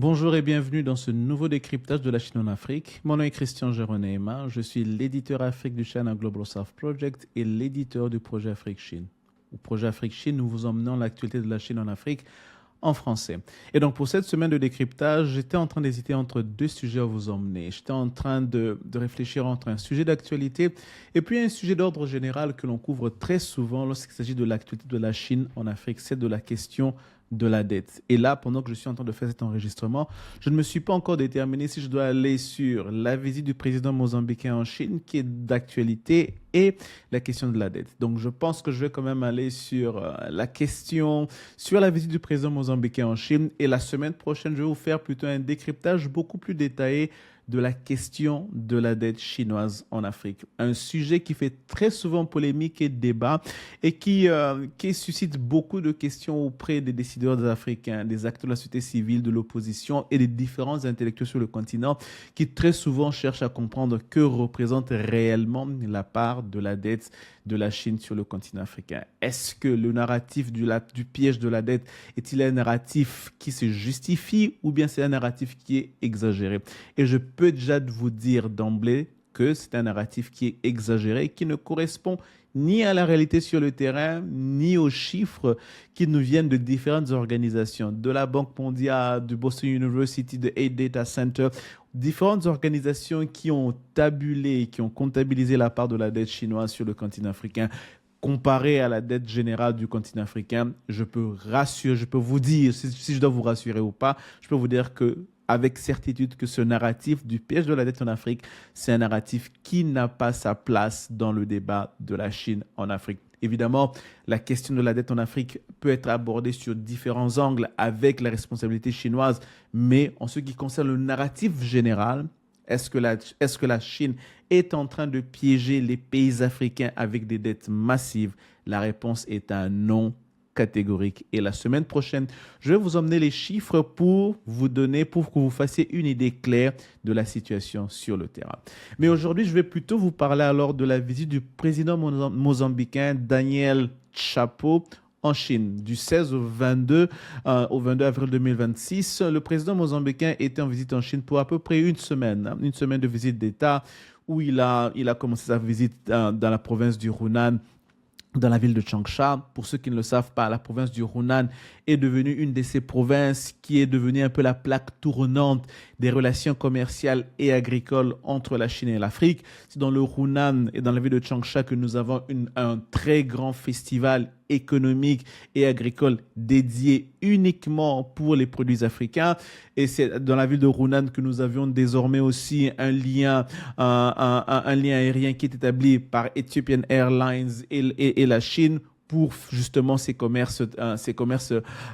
Bonjour et bienvenue dans ce nouveau décryptage de la Chine en Afrique. Mon nom est Christian Geronema, je suis l'éditeur Afrique du China Global South Project et l'éditeur du projet Afrique-Chine. Au projet Afrique-Chine, nous vous emmenons l'actualité de la Chine en Afrique en français. Et donc pour cette semaine de décryptage, j'étais en train d'hésiter entre deux sujets à vous emmener. J'étais en train de réfléchir entre un sujet d'actualité et puis un sujet d'ordre général que l'on couvre très souvent lorsqu'il s'agit de l'actualité de la Chine en Afrique, c'est de la question de la dette. Et là, pendant que je suis en train de faire cet enregistrement, je ne me suis pas encore déterminé si je dois aller sur la visite du président mozambicain en Chine, qui est d'actualité, et la question de la dette. Donc, je pense que je vais quand même aller sur sur la visite du président mozambicain en Chine. Et la semaine prochaine, je vais vous faire plutôt un décryptage beaucoup plus détaillé de la question de la dette chinoise en Afrique. Un sujet qui fait très souvent polémique et débat et qui suscite beaucoup de questions auprès des décideurs africains, des acteurs de la société civile, de l'opposition et des différents intellectuels sur le continent qui très souvent cherchent à comprendre que représente réellement la part de la dette de la Chine sur le continent africain. Est-ce que le narratif du piège de la dette est-il un narratif qui se justifie ou bien c'est un narratif qui est exagéré? Et je peux déjà vous dire d'emblée que c'est un narratif qui est exagéré, qui ne correspond ni à la réalité sur le terrain, ni aux chiffres qui nous viennent de différentes organisations, de la Banque mondiale, du Boston University, de Eight Data Center, différentes organisations qui ont tabulé, qui ont comptabilisé la part de la dette chinoise sur le continent africain. Comparé à la dette générale du continent africain, je peux vous dire, si je dois vous rassurer ou pas, je peux vous dire que avec certitude que ce narratif du piège de la dette en Afrique, c'est un narratif qui n'a pas sa place dans le débat de la Chine en Afrique. Évidemment, la question de la dette en Afrique peut être abordée sur différents angles avec la responsabilité chinoise, mais en ce qui concerne le narratif général, est-ce que la Chine est en train de piéger les pays africains avec des dettes massives? La réponse est un non catégorique. Et la semaine prochaine, je vais vous emmener les chiffres pour que vous fassiez une idée claire de la situation sur le terrain. Mais aujourd'hui, je vais plutôt vous parler alors de la visite du président mozambicain Daniel Chapo en Chine, du 16 au 22 avril 2026. Le président mozambicain était en visite en Chine pour à peu près une semaine de visite d'État où il a commencé sa visite dans la province du Hunan, dans la ville de Changsha. Pour ceux qui ne le savent pas, la province du Hunan est devenue une de ces provinces qui est devenue un peu la plaque tournante des relations commerciales et agricoles entre la Chine et l'Afrique. C'est dans le Hunan et dans la ville de Changsha que nous avons un très grand festival économique et agricole dédié uniquement pour les produits africains. Et c'est dans la ville de Hunan que nous avions désormais aussi un lien aérien qui est établi par Ethiopian Airlines et la Chine pour justement ces commerces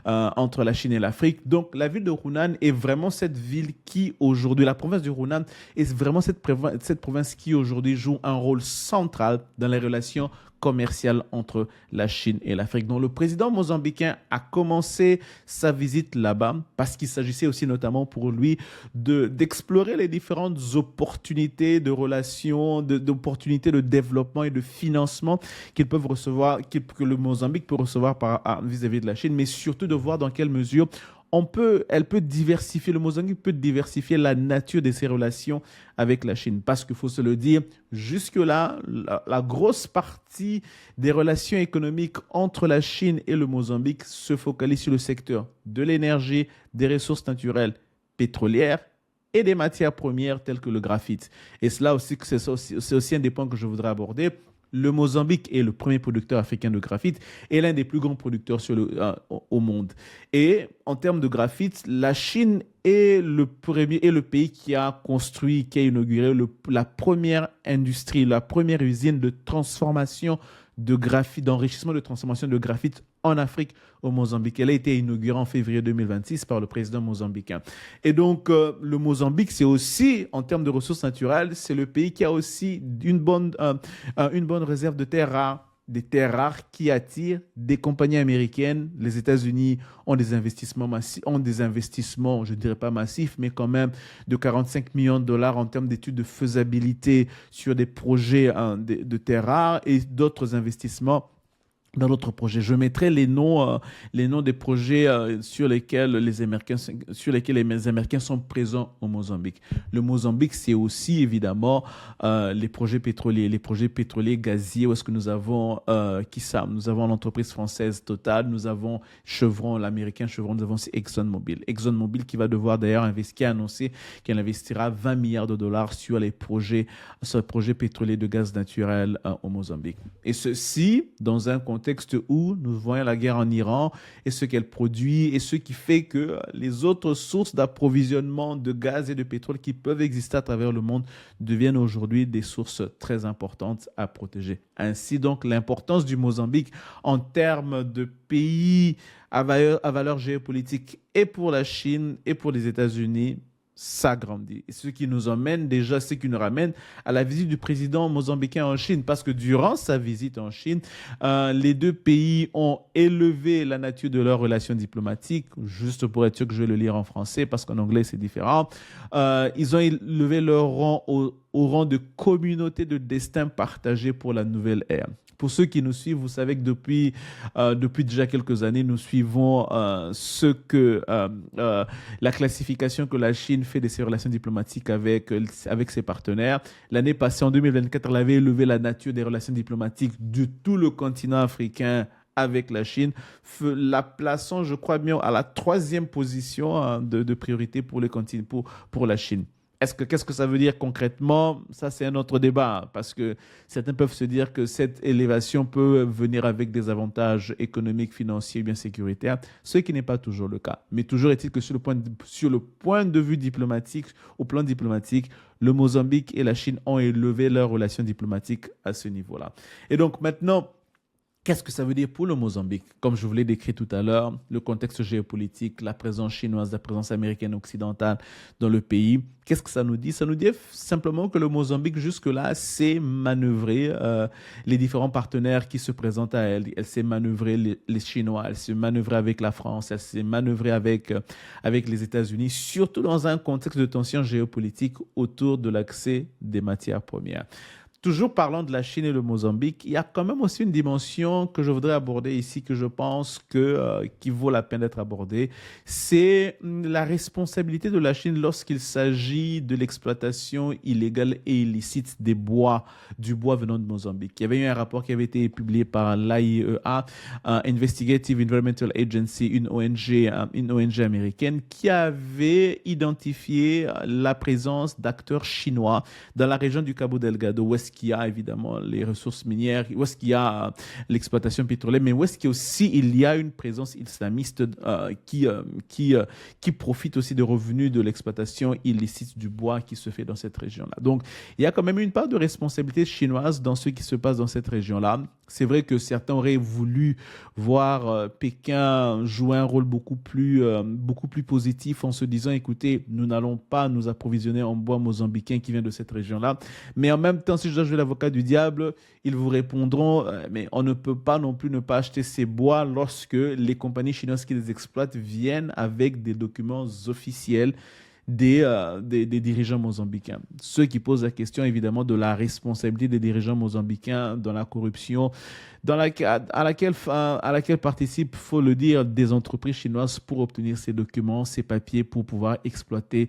entre la Chine et l'Afrique. Donc, la ville de Hunan est vraiment cette ville qui aujourd'hui, la province du Hunan est vraiment cette province qui aujourd'hui joue un rôle central dans les relations commerciale entre la Chine et l'Afrique. Donc, le président mozambicain a commencé sa visite là-bas parce qu'il s'agissait aussi notamment pour lui d'explorer les différentes opportunités de relations, d'opportunités de développement et de financement qu'ils peuvent recevoir, que le Mozambique peut recevoir vis-à-vis de la Chine, mais surtout de voir dans quelle mesure le Mozambique peut diversifier la nature de ses relations avec la Chine. Parce qu'il faut se le dire, jusque-là, la grosse partie des relations économiques entre la Chine et le Mozambique se focalise sur le secteur de l'énergie, des ressources naturelles pétrolières et des matières premières telles que le graphite. Et cela aussi, c'est aussi un des points que je voudrais aborder. Le Mozambique est le premier producteur africain de graphite et l'un des plus grands producteurs au monde. Et en termes de graphite, la Chine est le pays qui a inauguré la première industrie, la première usine de transformation de graphite, d'enrichissement de transformation de graphite en Afrique, au Mozambique. Elle a été inaugurée en février 2026 par le président mozambicain. Et donc, le Mozambique, c'est aussi, en termes de ressources naturelles, c'est le pays qui a aussi une bonne réserve de terres rares, des terres rares qui attirent des compagnies américaines. Les États-Unis ont des investissements, je ne dirais pas massifs, mais quand même de 45 millions de dollars en termes d'études de faisabilité sur des projets de terres rares et d'autres investissements dans d'autres projets. Je mettrai les noms des projets sur lesquels les Américains sont présents au Mozambique. Le Mozambique, c'est aussi évidemment les projets pétroliers gaziers. Où est-ce que nous avons qui ça? Nous avons l'entreprise française Total, nous avons Chevron, l'américain Chevron, nous avons aussi ExxonMobil. ExxonMobil qui va devoir d'ailleurs investir, annoncer qu'elle investira 20 milliards de dollars sur les projets pétroliers de gaz naturel au Mozambique. Et ceci dans un contexte où nous voyons la guerre en Iran et ce qu'elle produit et ce qui fait que les autres sources d'approvisionnement de gaz et de pétrole qui peuvent exister à travers le monde deviennent aujourd'hui des sources très importantes à protéger. Ainsi donc l'importance du Mozambique en termes de pays à valeur géopolitique et pour la Chine et pour les États-Unis s'agrandit. Et ce qui nous emmène déjà, ce qui nous ramène à la visite du président mozambicain en Chine, parce que durant sa visite en Chine, les deux pays ont élevé la nature de leurs relations diplomatiques, juste pour être sûr que je vais le lire en français, parce qu'en anglais c'est différent. Ils ont élevé leur rang au rang de communauté de destin partagé pour la nouvelle ère. Pour ceux qui nous suivent, vous savez que depuis déjà quelques années, nous suivons la classification que la Chine fait de ses relations diplomatiques avec ses partenaires. L'année passée, en 2024, elle avait élevé la nature des relations diplomatiques de tout le continent africain avec la Chine, la plaçant, je crois bien, à la 3e position de priorité pour la Chine. Qu'est-ce que ça veut dire concrètement? Ça, c'est un autre débat, parce que certains peuvent se dire que cette élévation peut venir avec des avantages économiques, financiers, bien sécuritaires, ce qui n'est pas toujours le cas. Mais toujours est-il que sur le point de vue diplomatique, au plan diplomatique, le Mozambique et la Chine ont élevé leurs relations diplomatiques à ce niveau-là. Et donc maintenant, qu'est-ce que ça veut dire pour le Mozambique? Comme je vous l'ai décrit tout à l'heure, le contexte géopolitique, la présence chinoise, la présence américaine occidentale dans le pays. Qu'est-ce que ça nous dit? Ça nous dit simplement que le Mozambique, jusque-là, sait manœuvrer les différents partenaires qui se présentent à elle. Elle sait manœuvrer les Chinois, elle sait manœuvrer avec la France, elle sait manœuvrer avec les États-Unis, surtout dans un contexte de tension géopolitique autour de l'accès des matières premières. Toujours parlant de la Chine et le Mozambique, il y a quand même aussi une dimension que je voudrais aborder ici, que je pense qui vaut la peine d'être abordée. C'est la responsabilité de la Chine lorsqu'il s'agit de l'exploitation illégale et illicite du bois venant de Mozambique. Il y avait eu un rapport qui avait été publié par l'AIEA, Investigative Environmental Agency, une ONG américaine, qui avait identifié la présence d'acteurs chinois dans la région du Cabo Delgado, où est-ce qu'il y a évidemment les ressources minières, où est-ce qu'il y a l'exploitation pétrolière, mais où est-ce qu'il y a aussi une présence islamiste qui profite aussi des revenus de l'exploitation illicite du bois qui se fait dans cette région-là. Donc, il y a quand même une part de responsabilité chinoise dans ce qui se passe dans cette région-là. C'est vrai que certains auraient voulu voir Pékin jouer un rôle beaucoup plus positif en se disant, écoutez, nous n'allons pas nous approvisionner en bois mozambicain qui vient de cette région-là. Mais en même temps, si je dois jouer l'avocat du diable, ils vous répondront, mais on ne peut pas non plus ne pas acheter ces bois lorsque les compagnies chinoises qui les exploitent viennent avec des documents officiels des dirigeants mozambicains. Ce qui pose la question évidemment de la responsabilité des dirigeants mozambicains dans la corruption à laquelle participent, il faut le dire, des entreprises chinoises pour obtenir ces documents, ces papiers, pour pouvoir exporter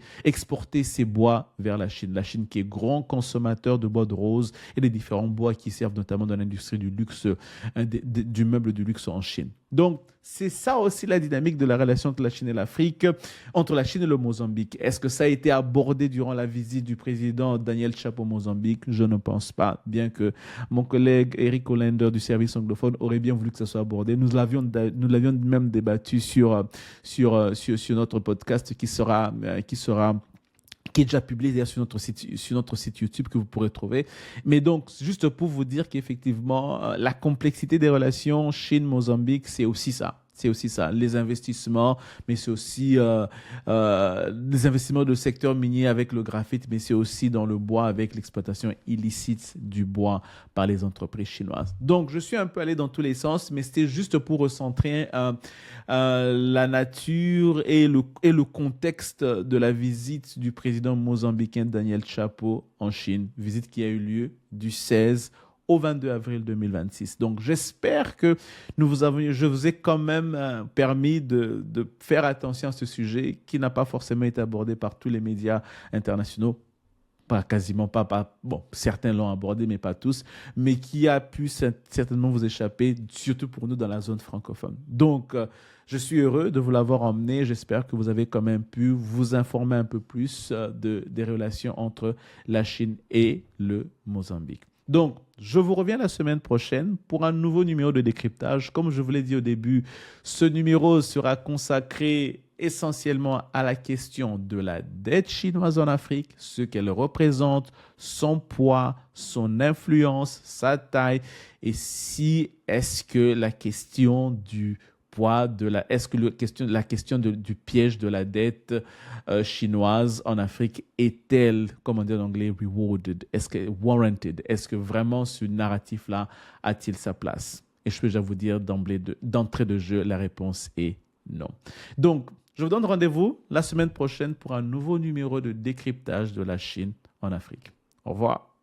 ces bois vers la Chine. La Chine qui est grand consommateur de bois de rose et des différents bois qui servent notamment dans l'industrie du luxe, du meuble du luxe en Chine. Donc, c'est ça aussi la dynamique de la relation entre la Chine et l'Afrique, entre la Chine et le Mozambique. Est-ce que ça a été abordé durant la visite du président Daniel Chapo au Mozambique? Je ne pense pas, bien que mon collègue Eric Hollander du service anglophone aurait bien voulu que ça soit abordé. Nous l'avions même débattu sur notre podcast qui est déjà publié d'ailleurs sur notre site YouTube que vous pourrez trouver. Mais donc, juste pour vous dire qu'effectivement, la complexité des relations Chine-Mozambique, c'est aussi ça. C'est aussi ça, les investissements, mais c'est aussi des investissements de secteur minier avec le graphite, mais c'est aussi dans le bois avec l'exploitation illicite du bois par les entreprises chinoises. Donc, je suis un peu allé dans tous les sens, mais c'était juste pour recentrer la nature et le contexte de la visite du président mozambicain Daniel Chapo en Chine, visite qui a eu lieu du 16 au 22 avril 2026. Donc, j'espère que je vous ai quand même permis de faire attention à ce sujet qui n'a pas forcément été abordé par tous les médias internationaux. Pas quasiment pas, bon, certains l'ont abordé, mais pas tous, mais qui a pu certainement vous échapper, surtout pour nous dans la zone francophone. Donc, je suis heureux de vous l'avoir emmené. J'espère que vous avez quand même pu vous informer un peu plus des relations entre la Chine et le Mozambique. Donc, je vous reviens la semaine prochaine pour un nouveau numéro de décryptage. Comme je vous l'ai dit au début, ce numéro sera consacré essentiellement à la question de la dette chinoise en Afrique, ce qu'elle représente, son poids, son influence, sa taille, et si est-ce que la question du poids est-ce que la question du piège de la dette chinoise en Afrique est-elle, comme on dit en anglais, rewarded, est-ce que warranted, est-ce que vraiment ce narratif-là a-t-il sa place? Et je peux déjà vous dire d'entrée de jeu, la réponse est non. Donc, je vous donne rendez-vous la semaine prochaine pour un nouveau numéro de décryptage de la Chine en Afrique. Au revoir.